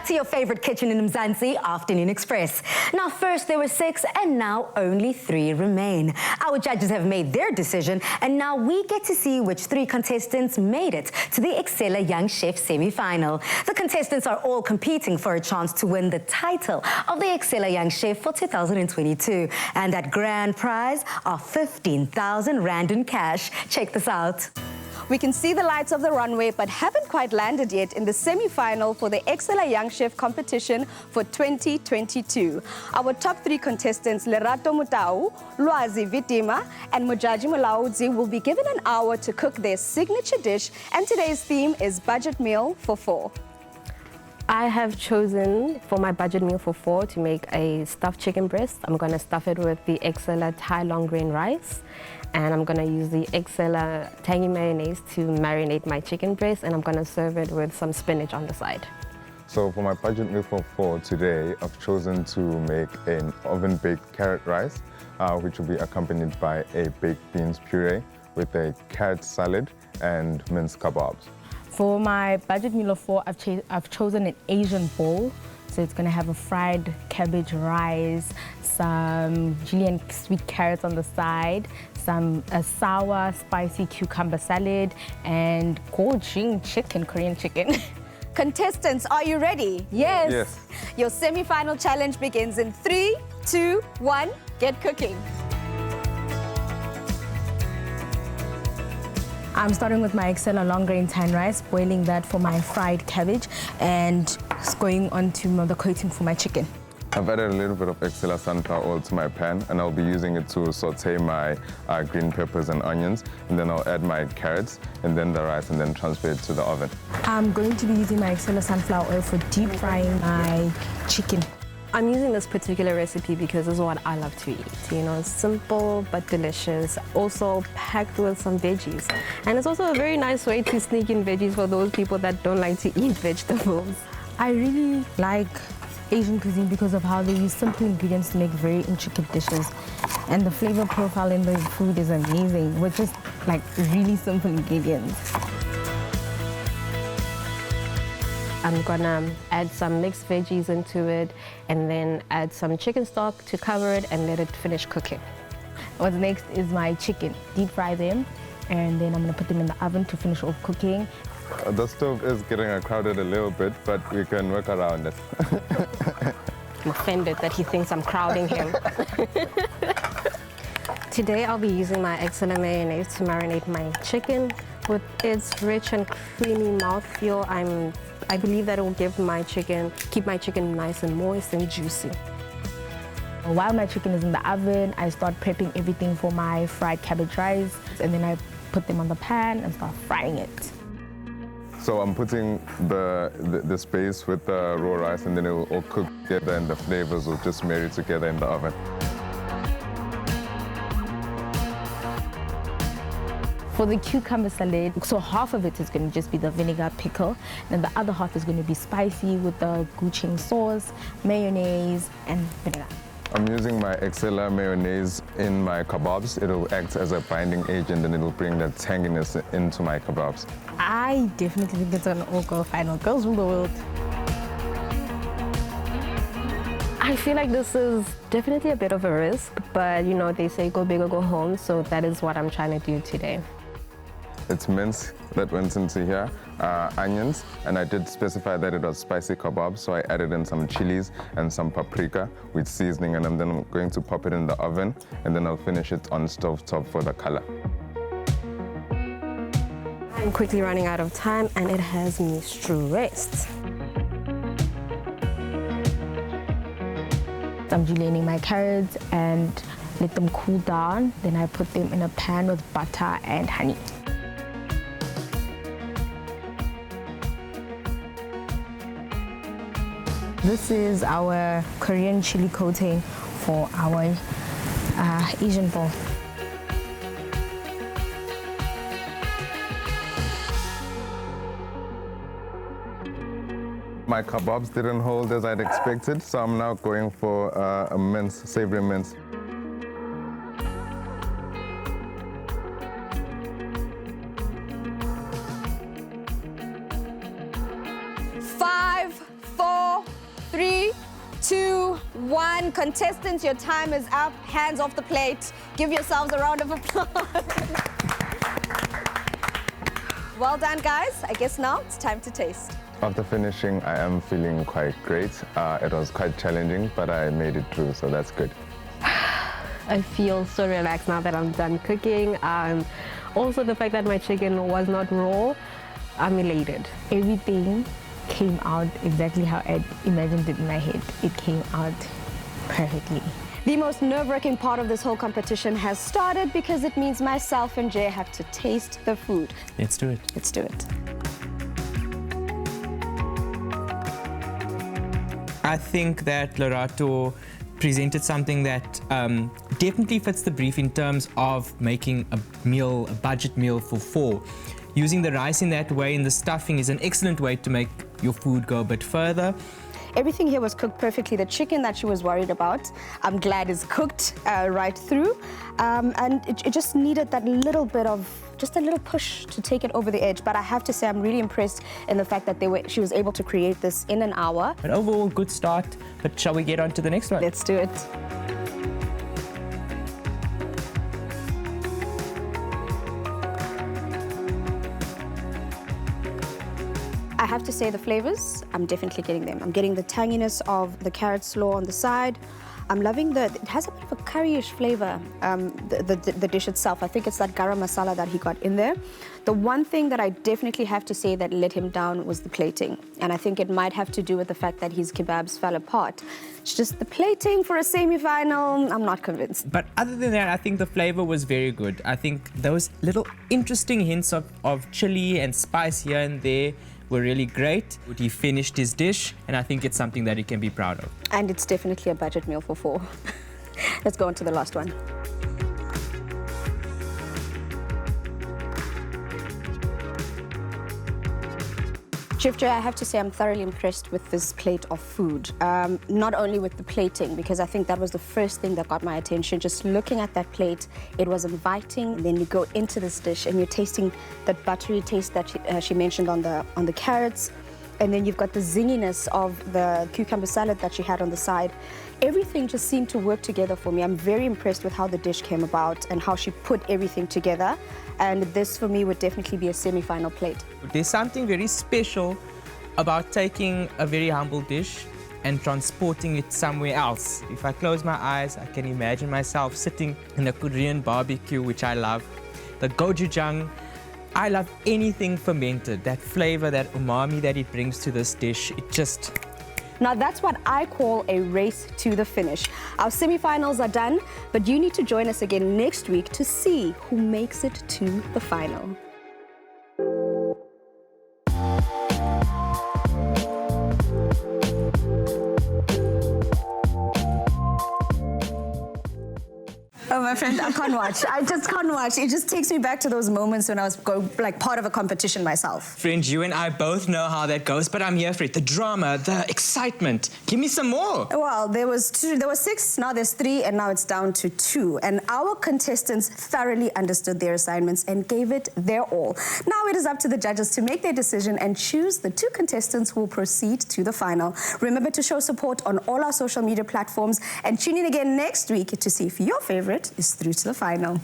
to your favorite kitchen in Mzansi, Afternoon Express. Now, first there were 6 and now only 3 remain. Our judges have made their decision and now we get to see which 3 contestants made it to the Excella Young Chef semi-final. The contestants are all competing for a chance to win the title of the Excella Young Chef for 2022. And that grand prize of 15,000 Rand in cash. Check this out. We can see the lights of the runway, but haven't quite landed yet in the semi-final for the Excella Young Chef competition for 2022. Our top 3 contestants, Lerato, Lwazi and Modjadji will be given an hour to cook their signature dish, and today's theme is budget meal for 4. I have chosen for my budget meal for 4 to make a stuffed chicken breast. I'm going to stuff it with the Excella Thai long grain rice, and I'm going to use the Excella tangy mayonnaise to marinate my chicken breast, and I'm going to serve it with some spinach on the side. So for my budget meal for 4 today, I've chosen to make an oven-baked carrot rice, which will be accompanied by a baked beans puree with a carrot salad and minced kebabs. For my budget meal of 4, I've chosen an Asian bowl. So it's going to have a fried cabbage rice, some julienne sweet carrots on the side, a sour spicy cucumber salad, and Korean chicken. Contestants, are you ready? Yes. Yes. Your semi-final challenge begins in 3, 2, 1, get cooking. I'm starting with my Excella long grain tan rice, boiling that for my fried cabbage, and going on to the coating for my chicken. I've added a little bit of Excella sunflower oil to my pan, and I'll be using it to saute my green peppers and onions, and then I'll add my carrots and then the rice and then transfer it to the oven. I'm going to be using my Excella sunflower oil for deep frying my chicken. I'm using this particular recipe because this is what I love to eat. You know, it's simple but delicious, also packed with some veggies. And it's also a very nice way to sneak in veggies for those people that don't like to eat vegetables. I really like Asian cuisine because of how they use simple ingredients to make very intricate dishes. And the flavor profile in the food is amazing with just like really simple ingredients. I'm gonna add some mixed veggies into it and then add some chicken stock to cover it and let it finish cooking. What's next is my chicken. Deep fry them, and then I'm gonna put them in the oven to finish off cooking. The stove is getting crowded a little bit, but we can work around it. I'm offended that he thinks I'm crowding him. Today I'll be using my Excella mayonnaise to marinate my chicken. With its rich and creamy mouthfeel, I believe that it will keep my chicken nice and moist and juicy. While my chicken is in the oven, I start prepping everything for my fried cabbage rice, and then I put them on the pan and start frying it. So I'm putting the space with the raw rice, and then it will all cook together and the flavors will just marry together in the oven. For the cucumber salad, so half of it is going to just be the vinegar pickle, and the other half is going to be spicy with the gochujang sauce, mayonnaise, and vinegar. I'm using my Excella mayonnaise in my kebabs. It'll act as a binding agent and it'll bring that tanginess into my kebabs. I definitely think it's an all-girl final. Girls rule the world. I feel like this is definitely a bit of a risk, but you know, they say go big or go home, so that is what I'm trying to do today. It's mince that went into here, onions, and I did specify that it was spicy kebab, so I added in some chilies and some paprika with seasoning, and then I'm going to pop it in the oven, and then I'll finish it on stovetop for the color. I'm quickly running out of time, and it has me stressed. I'm julienning my carrots and let them cool down. Then I put them in a pan with butter and honey. This is our Korean chili coating for our Asian bowl. My kebabs didn't hold as I'd expected, so I'm now going for a mince, savory mince. 5, 4, 2, 1. Contestants, your time is up. Hands off the plate. Give yourselves a round of applause. Well done, guys. I guess now it's time to taste. After finishing, I am feeling quite great. It was quite challenging, but I made it through, so that's good. I feel so relaxed now that I'm done cooking. Also, the fact that my chicken was not raw, I'm elated. Everything came out exactly how I imagined it in my head. It came out perfectly. The most nerve-wracking part of this whole competition has started because it means myself and Jay have to taste the food. Let's do it. Let's do it. I think that Lerato presented something that definitely fits the brief in terms of making a budget meal for 4. Using the rice in that way and the stuffing is an excellent way to make your food go a bit further. Everything here was cooked perfectly. The chicken that she was worried about, I'm glad is cooked right through. And it just needed that little bit of, just a little push to take it over the edge. But I have to say, I'm really impressed in the fact that she was able to create this in an hour. But overall, good start. But shall we get on to the next one? Let's do it. I have to say the flavors, I'm definitely getting them. I'm getting the tanginess of the carrot slaw on the side. I'm loving it has a bit of a curryish flavor, the dish itself. I think it's that garam masala that he got in there. The one thing that I definitely have to say that let him down was the plating. And I think it might have to do with the fact that his kebabs fell apart. It's just the plating for a semi-final, I'm not convinced. But other than that, I think the flavor was very good. I think those little interesting hints of chili and spice here and there were really great. He finished his dish, and I think it's something that he can be proud of. And it's definitely a budget meal for 4. Let's go on to the last one. Chef Jay, I have to say I'm thoroughly impressed with this plate of food. Not only with the plating, because I think that was the first thing that got my attention. Just looking at that plate, it was inviting. And then you go into this dish and you're tasting that buttery taste that she mentioned on the carrots. And then you've got the zinginess of the cucumber salad that she had on the side. Everything just seemed to work together for me. I'm very impressed with how the dish came about and how she put everything together. And this, for me, would definitely be a semi-final plate. There's something very special about taking a very humble dish and transporting it somewhere else. If I close my eyes, I can imagine myself sitting in a Korean barbecue, which I love. The gochujang. I love anything fermented. That flavor, that umami that it brings to this dish, it just... Now that's what I call a race to the finish. Our semi-finals are done, but you need to join us again next week to see who makes it to the final. Oh, my friend, I can't watch. I just can't watch. It just takes me back to those moments when I was part of a competition myself. Friend, you and I both know how that goes, but I'm here for it. The drama, the excitement. Give me some more. Well, there were 6, now there's 3, and now it's down to 2. And our contestants thoroughly understood their assignments and gave it their all. Now it is up to the judges to make their decision and choose the 2 contestants who will proceed to the final. Remember to show support on all our social media platforms and tune in again next week to see if your favorite is through to the final.